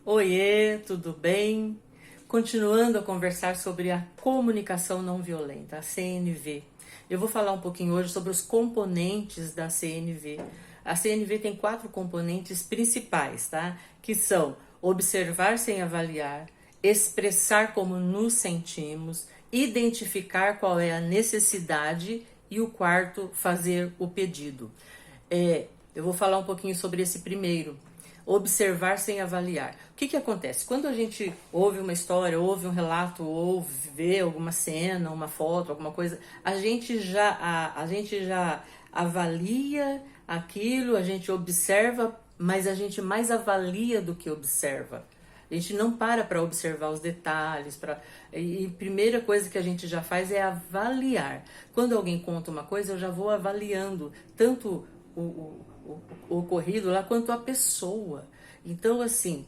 Oiê, tudo bem? Continuando a conversar sobre a comunicação não violenta, a CNV. Eu vou falar um pouquinho hoje sobre os componentes da CNV. A CNV tem 4 componentes principais, tá? Que são observar sem avaliar, expressar como nos sentimos, identificar qual é a necessidade e o quarto, fazer o pedido. Eu vou falar um pouquinho sobre esse primeiro. Observar sem avaliar. O que acontece? Quando a gente ouve uma história, ouve um relato, ou vê alguma cena, uma foto, alguma coisa, a gente já avalia aquilo, a gente observa, mas a gente mais avalia do que observa. A gente não para observar os detalhes. E a primeira coisa que a gente já faz é avaliar. Quando alguém conta uma coisa, eu já vou avaliando tanto o ocorrido lá quanto a pessoa. Então, assim,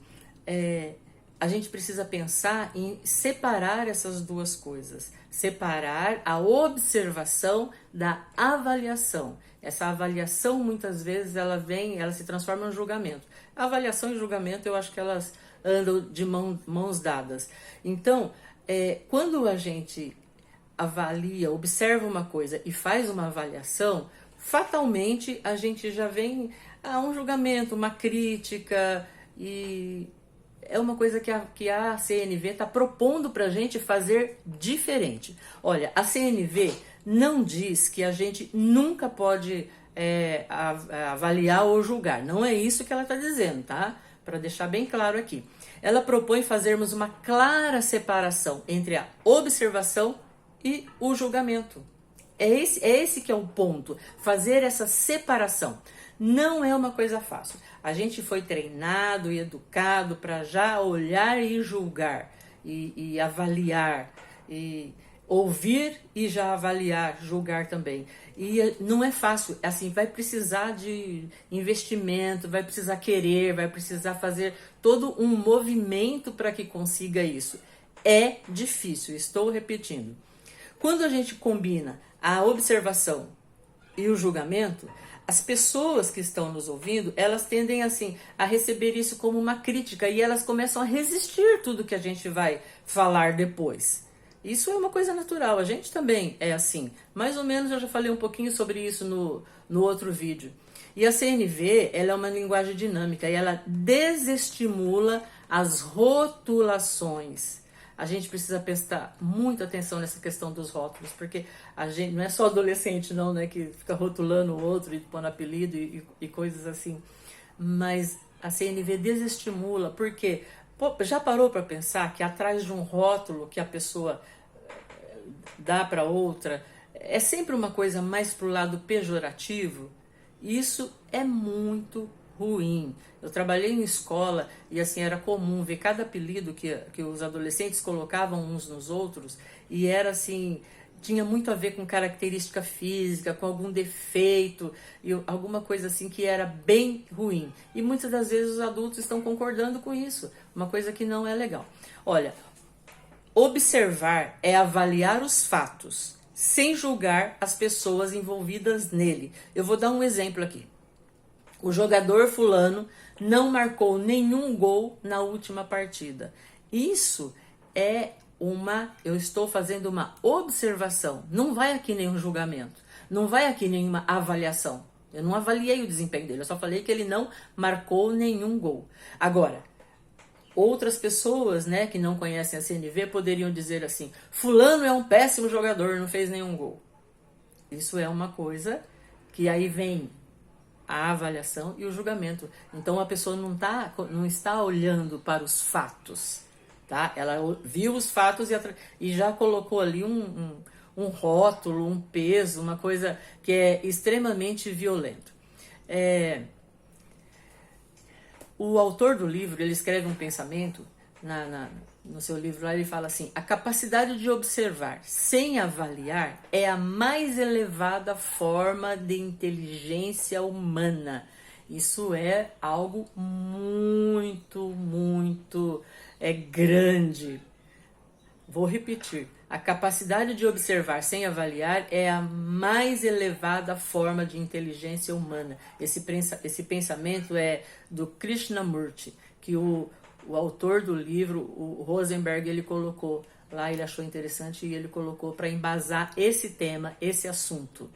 a gente precisa pensar em separar essas duas coisas. Separar a observação da avaliação. Essa avaliação, muitas vezes, ela se transforma em julgamento. A avaliação e julgamento, eu acho que elas andam de mãos dadas. Então, quando a gente avalia, observa uma coisa e faz uma avaliação, fatalmente a gente já vem a um julgamento, uma crítica, e é uma coisa que a CNV está propondo para a gente fazer diferente. Olha, a CNV não diz que a gente nunca pode avaliar ou julgar. Não é isso que ela está dizendo, tá? Para deixar bem claro aqui. Ela propõe fazermos uma clara separação entre a observação e o julgamento. É esse que é o ponto, fazer essa separação. Não é uma coisa fácil. A gente foi treinado e educado para já olhar e julgar, e avaliar, e ouvir e já avaliar, julgar também. E não é fácil, assim, vai precisar de investimento, vai precisar querer, vai precisar fazer todo um movimento para que consiga isso. É difícil, estou repetindo. Quando a gente combina a observação e o julgamento, as pessoas que estão nos ouvindo, elas tendem assim a receber isso como uma crítica e elas começam a resistir tudo que a gente vai falar depois. Isso é uma coisa natural, a gente também é assim. Mais ou menos eu já falei um pouquinho sobre isso no outro vídeo. E a CNV, ela é uma linguagem dinâmica e ela desestimula as rotulações. A gente precisa prestar muita atenção nessa questão dos rótulos, porque a gente não é só adolescente não, né, que fica rotulando o outro e pondo apelido e coisas assim. Mas a CNV desestimula, porque já parou para pensar que atrás de um rótulo que a pessoa dá para outra, é sempre uma coisa mais pro lado pejorativo? Isso é muito ruim. Eu trabalhei em escola e assim era comum ver cada apelido que os adolescentes colocavam uns nos outros, e era assim, tinha muito a ver com característica física, com algum defeito e alguma coisa assim que era bem ruim. E muitas das vezes os adultos estão concordando com isso, uma coisa que não é legal. Olha, observar é avaliar os fatos, sem julgar as pessoas envolvidas nele. Eu vou dar um exemplo aqui. O jogador fulano não marcou nenhum gol na última partida. Isso é eu estou fazendo uma observação. Não vai aqui nenhum julgamento. Não vai aqui nenhuma avaliação. Eu não avaliei o desempenho dele. Eu só falei que ele não marcou nenhum gol. Agora, outras pessoas, né, que não conhecem a CNV poderiam dizer assim: fulano é um péssimo jogador, não fez nenhum gol. Isso é uma coisa que aí vem a avaliação e o julgamento. Então a pessoa não está olhando para os fatos, tá? Ela viu os fatos e já colocou ali um rótulo, um peso, uma coisa que é extremamente violento. O autor do livro, ele escreve um pensamento no seu livro lá, ele fala assim: a capacidade de observar sem avaliar é a mais elevada forma de inteligência humana. Isso é algo muito, muito grande. Vou repetir. A capacidade de observar sem avaliar é a mais elevada forma de inteligência humana. Esse pensamento é do Krishnamurti, que o o autor do livro, o Rosenberg, ele colocou lá, ele achou interessante e ele colocou para embasar esse tema, esse assunto.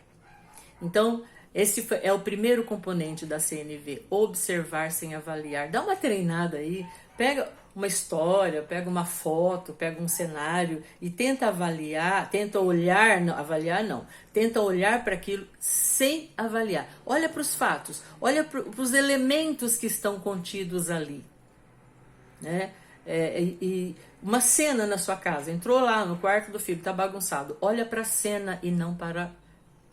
Então, esse é o primeiro componente da CNV, observar sem avaliar. Dá uma treinada aí, pega uma história, pega uma foto, pega um cenário e tenta avaliar, tenta olhar, não, avaliar não, tenta olhar para aquilo sem avaliar. Olha para os fatos, olha para os elementos que estão contidos ali, né? E uma cena na sua casa, entrou lá no quarto do filho, está bagunçado, olha para a cena e não para...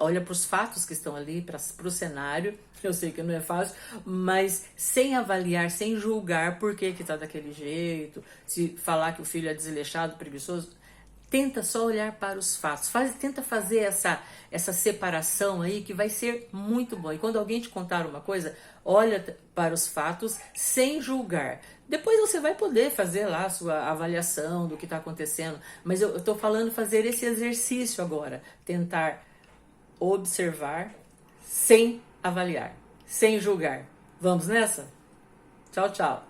Olha para os fatos que estão ali, para o cenário. Eu sei que não é fácil, mas sem avaliar, sem julgar por que está daquele jeito, se falar que o filho é desleixado, preguiçoso. Tenta só olhar para os fatos. Tenta fazer essa separação aí que vai ser muito bom. E quando alguém te contar uma coisa, olha para os fatos sem julgar. Depois você vai poder fazer lá a sua avaliação do que está acontecendo. Mas eu estou falando fazer esse exercício agora. Tentar observar sem avaliar, sem julgar. Vamos nessa? Tchau, tchau.